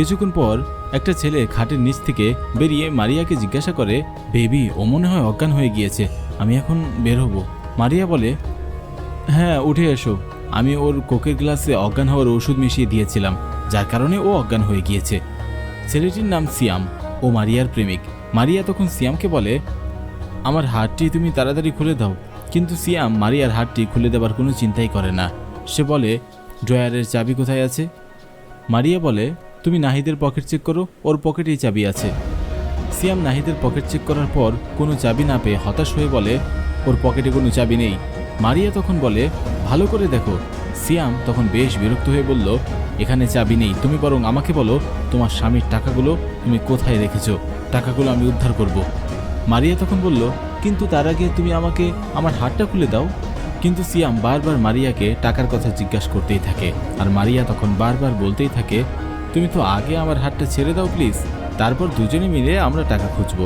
কিছুক্ষণ পর একটা ছেলে খাটের নিচ থেকে বেরিয়ে মারিয়াকে জিজ্ঞাসা করে, বেবি, ও মনে হয় অজ্ঞান হয়ে গিয়েছে, আমি এখন বের হব। মারিয়া বলে, হ্যাঁ উঠে এসো, আমি ওর কোকের গ্লাসে অজ্ঞান হওয়ার ওষুধ মিশিয়ে দিয়েছিলাম, যার কারণে ও অজ্ঞান হয়ে গিয়েছে। ছেলেটির নাম সিয়াম, ও মারিয়ার প্রেমিক। মারিয়া তখন সিয়ামকে বলে, আমার হাতটি তুমি তাড়াতাড়ি খুলে দাও। কিন্তু সিয়াম মারিয়ার হাতটি খুলে দেবার কোনো চিন্তাই করে না। সে বলে, ড্রয়ারের চাবি কোথায় আছে? মারিয়া বলে, তুমি নাহিদের পকেট চেক করো, ওর পকেটেই চাবি আছে। সিয়াম নাহিদের পকেট চেক করার পর কোনো চাবি না পেয়ে হতাশ হয়ে বলে, ওর পকেটে কোনো চাবি নেই। মারিয়া তখন বলে, ভালো করে দেখো। সিয়াম তখন বেশ বিরক্ত হয়ে বলল, এখানে চাবি নেই, তুমি বরং আমাকে বলো তোমার স্বামীর টাকাগুলো তুমি কোথায় রেখেছো, টাকাগুলো আমি উদ্ধার করব। মারিয়া তখন বলল, কিন্তু তার আগে তুমি আমাকে আমার হাতটা খুলে দাও। কিন্তু সিয়াম বারবার মারিয়াকে টাকার কথা জিজ্ঞাসা করতেই থাকে, আর মারিয়া তখন বারবার বলতেই থাকে, তুমি তো আগে আমার হাতটা ছেড়ে দাও প্লিজ, তারপর দুজনে মিলে আমরা টাকা খুঁজব।